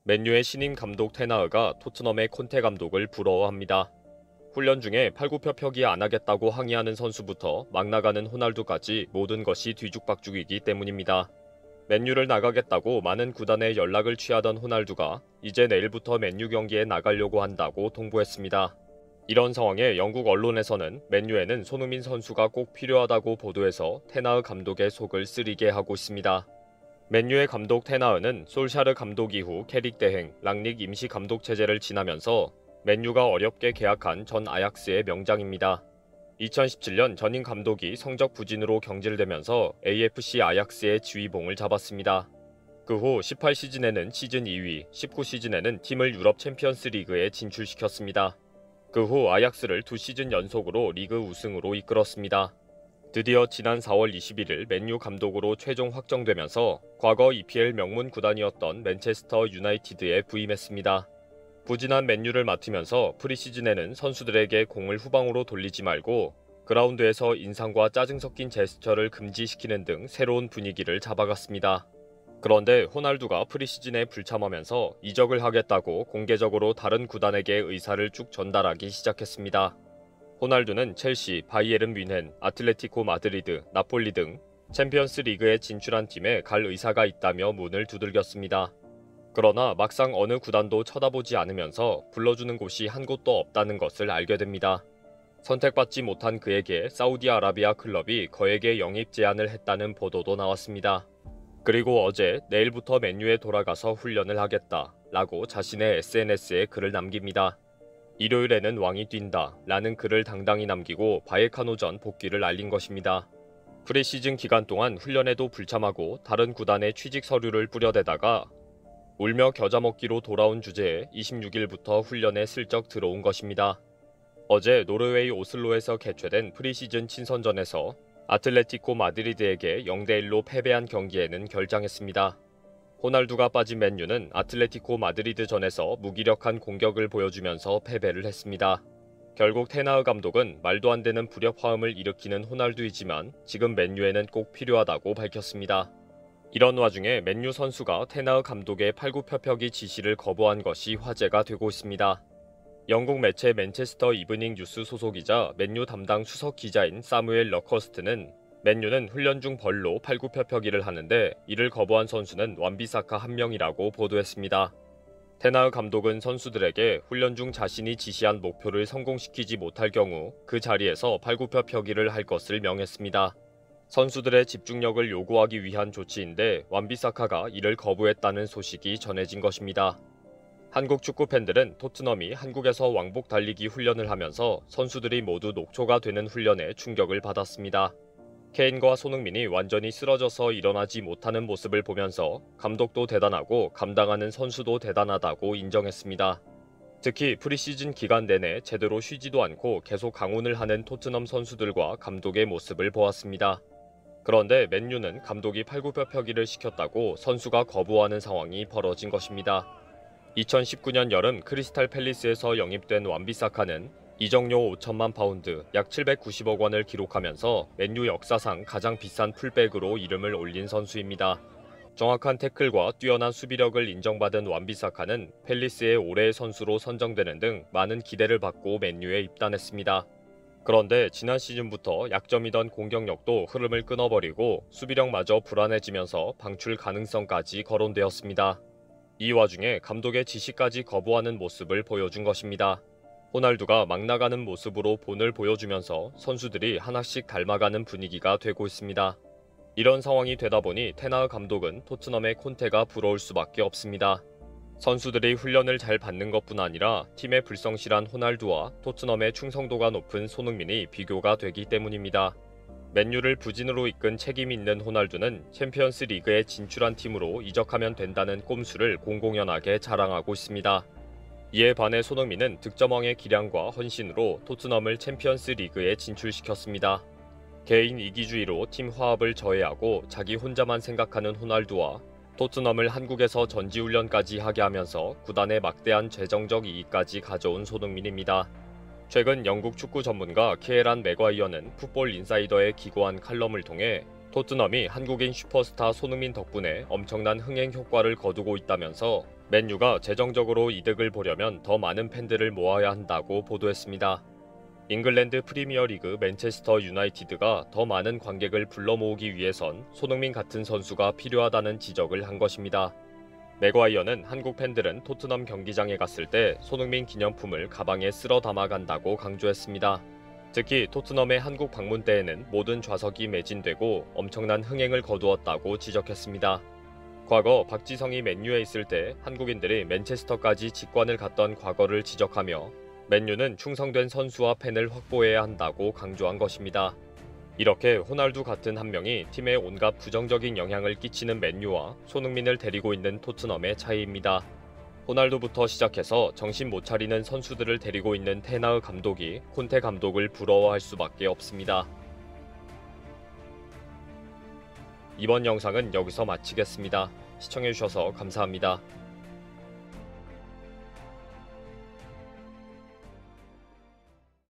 맨유의 신인 감독 테나흐가 토트넘의 콘테 감독을 부러워합니다. 훈련 중에 팔굽혀펴기 안 하겠다고 항의하는 선수부터 막 나가는 호날두까지 모든 것이 뒤죽박죽이기 때문입니다. 맨유를 나가겠다고 많은 구단에 연락을 취하던 호날두가 이제 내일부터 맨유 경기에 나가려고 한다고 통보했습니다. 이런 상황에 영국 언론에서는 맨유에는 손흥민 선수가 꼭 필요하다고 보도해서 테나흐 감독의 속을 쓰리게 하고 있습니다. 맨유의 감독 테나흐는 솔샤르 감독 이후 캐릭 대행, 랑닉 임시 감독 체제를 지나면서 맨유가 어렵게 계약한 전 아약스의 명장입니다. 2017년 전임 감독이 성적 부진으로 경질되면서 AFC 아약스의 지휘봉을 잡았습니다. 그 후 18시즌에는 시즌 2위, 19시즌에는 팀을 유럽 챔피언스 리그에 진출시켰습니다. 그 후 아약스를 2시즌 연속으로 리그 우승으로 이끌었습니다. 드디어 지난 4월 21일 맨유 감독으로 최종 확정되면서 과거 EPL 명문 구단이었던 맨체스터 유나이티드에 부임했습니다. 부진한 맨유를 맡으면서 프리시즌에는 선수들에게 공을 후방으로 돌리지 말고 그라운드에서 인상과 짜증 섞인 제스처를 금지시키는 등 새로운 분위기를 잡아갔습니다. 그런데 호날두가 프리시즌에 불참하면서 이적을 하겠다고 공개적으로 다른 구단에게 의사를 쭉 전달하기 시작했습니다. 호날두는 첼시, 바이에른 뮌헨, 아틀레티코 마드리드, 나폴리 등 챔피언스 리그에 진출한 팀에 갈 의사가 있다며 문을 두들겼습니다. 그러나 막상 어느 구단도 쳐다보지 않으면서 불러주는 곳이 한 곳도 없다는 것을 알게 됩니다. 선택받지 못한 그에게 사우디아라비아 클럽이 거액의 영입 제안을 했다는 보도도 나왔습니다. 그리고 어제 내일부터 맨유에 돌아가서 훈련을 하겠다 라고 자신의 SNS에 글을 남깁니다. 일요일에는 왕이 뛴다 라는 글을 당당히 남기고 바이에카노전 복귀를 알린 것입니다. 프리시즌 기간 동안 훈련에도 불참하고 다른 구단에 취직 서류를 뿌려대다가 울며 겨자 먹기로 돌아온 주제에 26일부터 훈련에 슬쩍 들어온 것입니다. 어제 노르웨이 오슬로에서 개최된 프리시즌 친선전에서 아틀레티코 마드리드에게 0대1로 패배한 경기에는 결장했습니다. 호날두가 빠진 맨유는 아틀레티코 마드리드전에서 무기력한 공격을 보여주면서 패배를 했습니다. 결국 테나흐 감독은 말도 안 되는 불협화음을 일으키는 호날두이지만 지금 맨유에는 꼭 필요하다고 밝혔습니다. 이런 와중에 맨유 선수가 테나흐 감독의 팔굽혀펴기 지시를 거부한 것이 화제가 되고 있습니다. 영국 매체 맨체스터 이브닝 뉴스 소속이자 맨유 담당 수석 기자인 사무엘 러커스트는 맨유는 훈련 중 벌로 팔굽혀펴기를 하는데 이를 거부한 선수는 완비사카 한 명이라고 보도했습니다. 테나흐 감독은 선수들에게 훈련 중 자신이 지시한 목표를 성공시키지 못할 경우 그 자리에서 팔굽혀펴기를 할 것을 명했습니다. 선수들의 집중력을 요구하기 위한 조치인데 완비사카가 이를 거부했다는 소식이 전해진 것입니다. 한국 축구 팬들은 토트넘이 한국에서 왕복 달리기 훈련을 하면서 선수들이 모두 녹초가 되는 훈련에 충격을 받았습니다. 케인과 손흥민이 완전히 쓰러져서 일어나지 못하는 모습을 보면서 감독도 대단하고 감당하는 선수도 대단하다고 인정했습니다. 특히 프리시즌 기간 내내 제대로 쉬지도 않고 계속 강운을 하는 토트넘 선수들과 감독의 모습을 보았습니다. 그런데 맨유는 감독이 팔굽혀펴기를 시켰다고 선수가 거부하는 상황이 벌어진 것입니다. 2019년 여름 크리스탈 팰리스에서 영입된 완비사카는 이적료 5천만 파운드, 약 790억 원을 기록하면서 맨유 역사상 가장 비싼 풀백으로 이름을 올린 선수입니다. 정확한 태클과 뛰어난 수비력을 인정받은 완비사카는 팰리스의 올해의 선수로 선정되는 등 많은 기대를 받고 맨유에 입단했습니다. 그런데 지난 시즌부터 약점이던 공격력도 흐름을 끊어버리고 수비력마저 불안해지면서 방출 가능성까지 거론되었습니다. 이 와중에 감독의 지시까지 거부하는 모습을 보여준 것입니다. 호날두가 막 나가는 모습으로 본을 보여주면서 선수들이 하나씩 닮아가는 분위기가 되고 있습니다. 이런 상황이 되다 보니 테나흐 감독은 토트넘의 콘테가 부러울 수밖에 없습니다. 선수들이 훈련을 잘 받는 것뿐 아니라 팀의 불성실한 호날두와 토트넘의 충성도가 높은 손흥민이 비교가 되기 때문입니다. 맨유를 부진으로 이끈 책임 있는 호날두는 챔피언스 리그에 진출한 팀으로 이적하면 된다는 꼼수를 공공연하게 자랑하고 있습니다. 이에 반해 손흥민은 득점왕의 기량과 헌신으로 토트넘을 챔피언스 리그에 진출시켰습니다. 개인 이기주의로 팀 화합을 저해하고 자기 혼자만 생각하는 호날두와 토트넘을 한국에서 전지훈련까지 하게 하면서 구단에 막대한 재정적 이익까지 가져온 손흥민입니다. 최근 영국 축구 전문가 키에란 맥과이어는 풋볼 인사이더에 기고한 칼럼을 통해 토트넘이 한국인 슈퍼스타 손흥민 덕분에 엄청난 흥행 효과를 거두고 있다면서 맨유가 재정적으로 이득을 보려면 더 많은 팬들을 모아야 한다고 보도했습니다. 잉글랜드 프리미어리그 맨체스터 유나이티드가 더 많은 관객을 불러 모으기 위해선 손흥민 같은 선수가 필요하다는 지적을 한 것입니다. 맥과이어는 한국 팬들은 토트넘 경기장에 갔을 때 손흥민 기념품을 가방에 쓸어 담아 간다고 강조했습니다. 특히 토트넘의 한국 방문 때에는 모든 좌석이 매진되고 엄청난 흥행을 거두었다고 지적했습니다. 과거 박지성이 맨유에 있을 때 한국인들이 맨체스터까지 직관을 갔던 과거를 지적하며 맨유는 충성된 선수와 팬을 확보해야 한다고 강조한 것입니다. 이렇게 호날두 같은 한 명이 팀에 온갖 부정적인 영향을 끼치는 맨유와 손흥민을 데리고 있는 토트넘의 차이입니다. 호날두부터 시작해서 정신 못 차리는 선수들을 데리고 있는 테나흐 감독이 콘테 감독을 부러워할 수밖에 없습니다. 이번 영상은 여기서 마치겠습니다. 시청해주셔서 감사합니다.